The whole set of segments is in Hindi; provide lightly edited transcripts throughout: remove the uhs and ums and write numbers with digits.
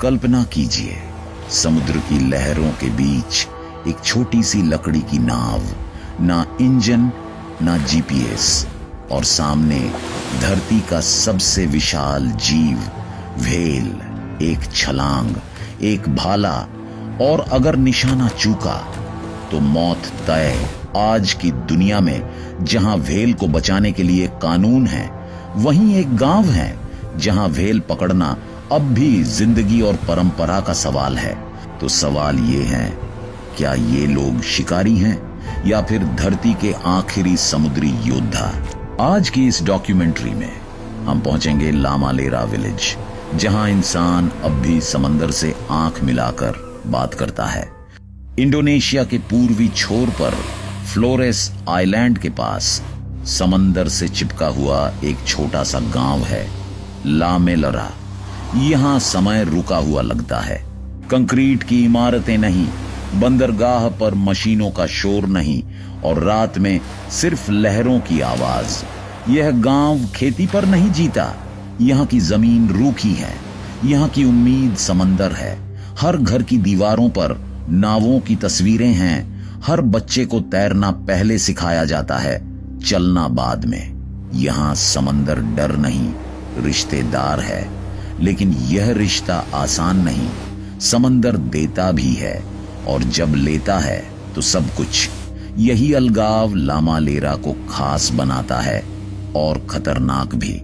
कल्पना कीजिए, समुद्र की लहरों के बीच एक छोटी सी लकड़ी की नाव, ना इंजन ना जीपीएस, और सामने धरती का सबसे विशाल जीव व्हेल, एक छलांग, एक भाला, और अगर निशाना चूका तो मौत तय। आज की दुनिया में जहां व्हेल को बचाने के लिए कानून है, वहीं एक गांव है जहां व्हेल पकड़ना अब भी जिंदगी और परंपरा का सवाल है। तो सवाल ये है, क्या ये लोग शिकारी हैं या फिर धरती के आखिरी समुद्री योद्धा? आज की इस डॉक्यूमेंट्री में हम पहुंचेंगे लामा लेरा विलेज, जहां इंसान अब भी समंदर से आंख मिलाकर बात करता है। इंडोनेशिया के पूर्वी छोर पर फ्लोरेस आइलैंड के पास समंदर से चिपका हुआ एक छोटा सा गांव है, लामेलरा। यहां समय रुका हुआ लगता है। कंक्रीट की इमारतें नहीं, बंदरगाह पर मशीनों का शोर नहीं, और रात में सिर्फ लहरों की आवाज। यह गांव खेती पर नहीं जीता। यहाँ की जमीन रूखी है, यहाँ की उम्मीद समंदर है। हर घर की दीवारों पर नावों की तस्वीरें हैं। हर बच्चे को तैरना पहले सिखाया जाता है, चलना बाद में। यहाँ समंदर डर नहीं, रिश्तेदार है। लेकिन यह रिश्ता आसान नहीं। समंदर देता भी है, और जब लेता है तो सब कुछ। यही अलगाव लामालेरा को खास बनाता है, और खतरनाक भी।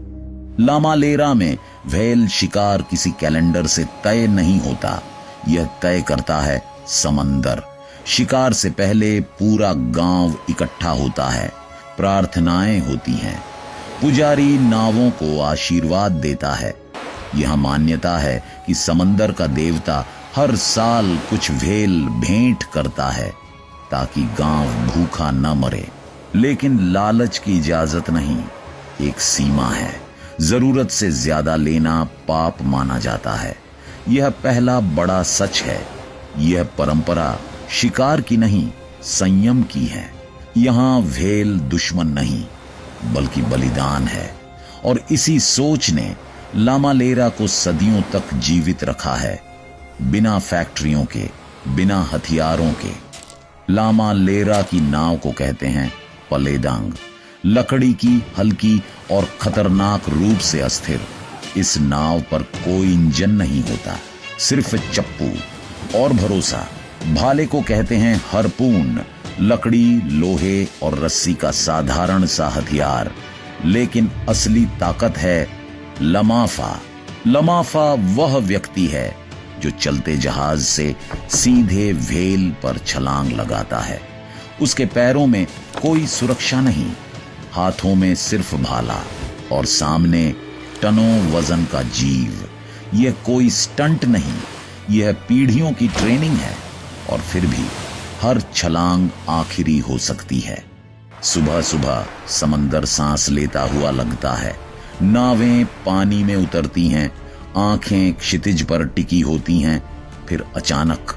लामालेरा में व्हेल शिकार किसी कैलेंडर से तय नहीं होता, यह तय करता है समंदर। शिकार से पहले पूरा गांव इकट्ठा होता है, प्रार्थनाएं होती हैं, पुजारी नावों को आशीर्वाद देता है। यह मान्यता है कि समंदर का देवता हर साल कुछ व्हेल भेंट करता है ताकि गांव भूखा न मरे। लेकिन लालच की इजाजत नहीं, एक सीमा है। जरूरत से ज्यादा लेना पाप माना जाता है। यह पहला बड़ा सच है। यह परंपरा शिकार की नहीं, संयम की है। यहां व्हेल दुश्मन नहीं, बल्कि बलिदान है। और इसी सोच ने लामालेरा को सदियों तक जीवित रखा है, बिना फैक्ट्रियों के, बिना हथियारों के। लामालेरा की नाव को कहते हैं पलेदांग। लकड़ी की, हल्की और खतरनाक रूप से अस्थिर। इस नाव पर कोई इंजन नहीं होता, सिर्फ चप्पू और भरोसा। भाले को कहते हैं हरपून, लकड़ी, लोहे और रस्सी का साधारण सा हथियार। लेकिन असली ताकत है लमाफा। लमाफा वह व्यक्ति है जो चलते जहाज से सीधे व्हेल पर छलांग लगाता है। उसके पैरों में कोई सुरक्षा नहीं, हाथों में सिर्फ भाला, और सामने टनों वजन का जीव। यह कोई स्टंट नहीं, यह पीढ़ियों की ट्रेनिंग है। और फिर भी हर छलांग आखिरी हो सकती है। सुबह सुबह समंदर सांस लेता हुआ लगता है। नावें पानी में उतरती हैं, आंखें क्षितिज पर टिकी होती हैं। फिर अचानक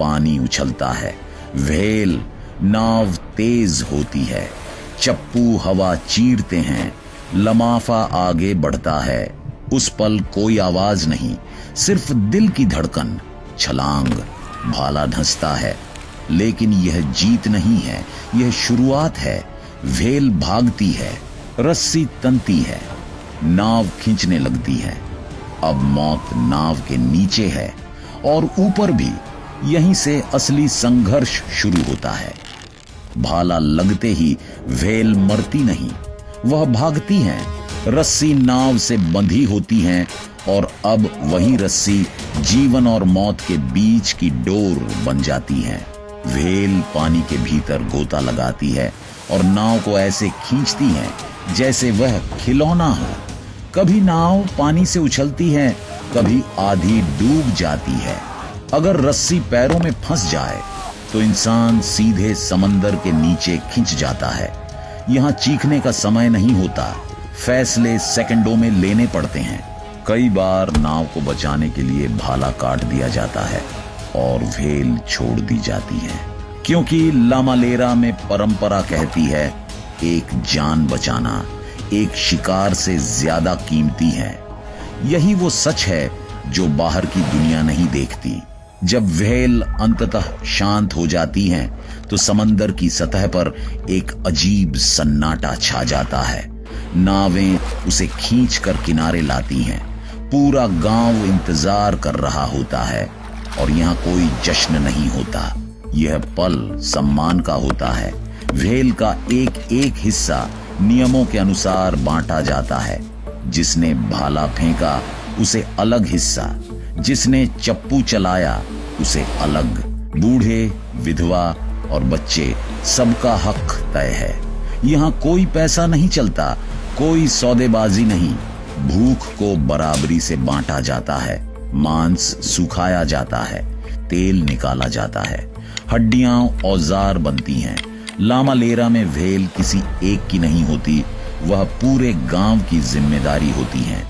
पानी उछलता है, व्हेल, नाव तेज होती है, चप्पू हवा चीरते हैं, लमाफा आगे बढ़ता है। उस पल कोई आवाज नहीं, सिर्फ दिल की धड़कन। छलांग, भाला धंसता है। लेकिन यह जीत नहीं है, यह शुरुआत है। व्हेल भागती है, रस्सी तनती है, नाव खींचने लगती है। अब मौत नाव के नीचे है, और ऊपर भी। यहीं से असली संघर्ष शुरू होता है। भाला लगते ही व्हेल मरती नहीं, वह भागती है। रस्सी नाव से बंधी होती है, और अब वही रस्सी जीवन और मौत के बीच की डोर बन जाती है। व्हेल पानी के भीतर गोता लगाती है, और नाव को ऐसे खींचती है जैसे वह खिलौना हो। कभी नाव पानी से उछलती है, कभी आधी डूब जाती है। अगर रस्सी पैरों में फंस जाए तो इंसान सीधे समंदर के नीचे खिंच जाता है। यहाँ चीखने का समय नहीं होता, फैसले सेकंडों में लेने पड़ते हैं। कई बार नाव को बचाने के लिए भाला काट दिया जाता है और व्हेल छोड़ दी जाती है, क्योंकि लामालेरा में परंपरा कहती है एक जान बचाना एक शिकार से ज्यादा कीमती है। यही वो सच है जो बाहर की दुनिया नहीं देखती। जब व्हेल अंततः शांत हो जाती हैं, तो समंदर की सतह पर एक अजीब सन्नाटा छा जाता है। नावें उसे खींचकर किनारे लाती हैं। पूरा गांव इंतजार कर रहा होता है और यहाँ कोई जश्न नहीं होता। यह पल सम्मान का होता है। व्हेल का एक एक हिस्सा नियमों के अनुसार बांटा जाता है। जिसने भाला फेंका उसे अलग हिस्सा, जिसने चप्पू चलाया उसे अलग। बूढ़े, विधवा और बच्चे, सबका हक तय है। यहाँ कोई पैसा नहीं चलता, कोई सौदेबाजी नहीं। भूख को बराबरी से बांटा जाता है। मांस सुखाया जाता है, तेल निकाला जाता है, हड्डियां औजार बनती हैं। लामालेरा में व्हेल किसी एक की नहीं होती, वह पूरे गांव की जिम्मेदारी होती है।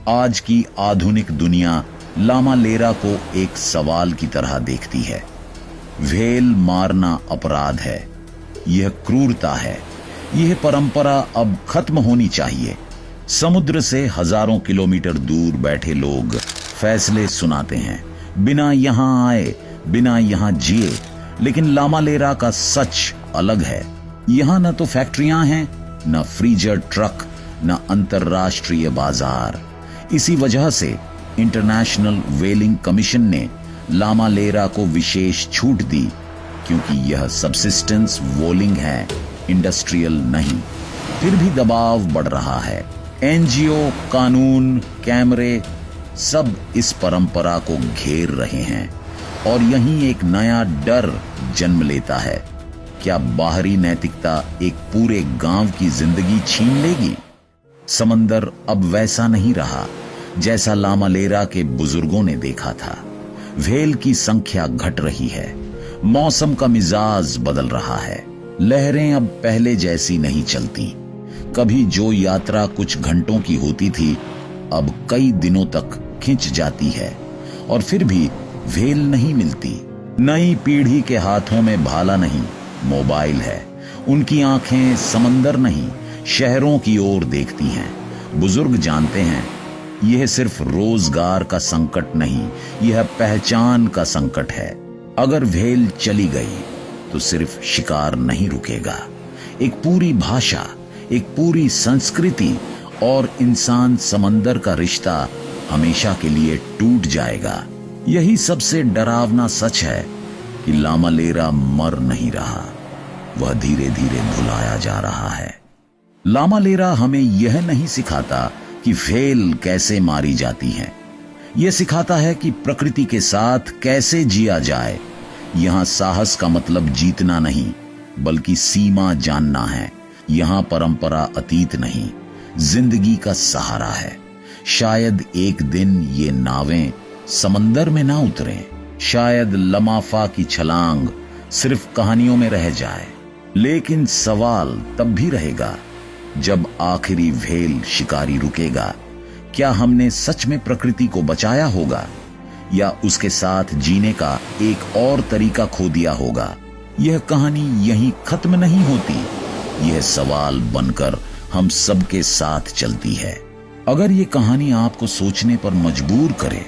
आज की आधुनिक दुनिया लामालेरा को एक सवाल की तरह देखती है। व्हेल मारना अपराध है, यह क्रूरता है। यह परंपरा अब खत्म होनी चाहिए। समुद्र से हजारों किलोमीटर दूर बैठे लोग फैसले सुनाते हैं, बिना यहां आए, बिना यहां जिए। लेकिन लामालेरा का सच अलग है। यहां न तो फैक्ट्रियां हैं, न फ्रीजर ट्रक, न अंतरराष्ट्रीय बाजार। इसी वजह से इंटरनेशनल व्हेलिंग कमीशन ने लामालेरा को विशेष छूट दी, क्योंकि यह सबसिस्टेंस वोलिंग है, इंडस्ट्रियल नहीं। फिर भी दबाव बढ़ रहा है। एनजीओ, कानून, कैमरे सब इस परंपरा को घेर रहे हैं और यहीं एक नया डर जन्म लेता है। क्या बाहरी नैतिकता एक पूरे गांव की जिंदगी छीन लेगी? समंदर अब वैसा नहीं रहा जैसा लामालेरा के बुजुर्गों ने देखा था। व्हेल की संख्या घट रही है। मौसम का मिजाज बदल रहा है। लहरें अब पहले जैसी नहीं चलती। कभी जो यात्रा कुछ घंटों की होती थी, अब कई दिनों तक खिंच जाती है। और फिर भी व्हेल नहीं मिलती। नई पीढ़ी के हाथों में भाला नहीं, मोबाइल है। उनकी आंखें समंदर नहीं, शहरों की ओर देखती हैं। बुजुर्ग जानते हैं, यह सिर्फ रोजगार का संकट नहीं, यह पहचान का संकट है। अगर व्हेल चली गई तो सिर्फ शिकार नहीं रुकेगा। एक पूरी भाषा, एक पूरी संस्कृति और इंसान समंदर का रिश्ता हमेशा के लिए टूट जाएगा। यही सबसे डरावना सच है कि लामालेरा मर नहीं रहा, वह धीरे धीरे भुलाया जा रहा है। लामालेरा हमें यह नहीं सिखाता कि व्हेल कैसे मारी जाती है। यह सिखाता है कि प्रकृति के साथ कैसे जिया जाए। यहां साहस का मतलब जीतना नहीं, बल्कि सीमा जानना है। यहां परंपरा अतीत नहीं, जिंदगी का सहारा है। शायद एक दिन ये नावें समंदर में ना उतरें, शायद लमाफा की छलांग सिर्फ कहानियों में रह जाए। लेकिन सवाल तब भी रहेगा जब आखिरी व्हेल शिकारी रुकेगा। क्या हमने सच में प्रकृति को बचाया होगा, या उसके साथ जीने का एक और तरीका खो दिया होगा? यह कहानी यहीं खत्म नहीं होती, यह सवाल बनकर हम सबके साथ चलती है। अगर ये कहानी आपको सोचने पर मजबूर करे,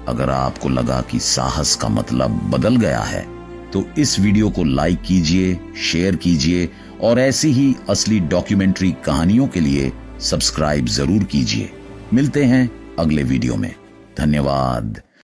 अगर आपको लगा कि साहस का मतलब बदल गया है, तो इस वीडियो को लाइक कीजिए, शेयर कीजिए और ऐसी ही असली डॉक्यूमेंट्री कहानियों के लिए सब्सक्राइब जरूर कीजिए। मिलते हैं अगले वीडियो में। धन्यवाद।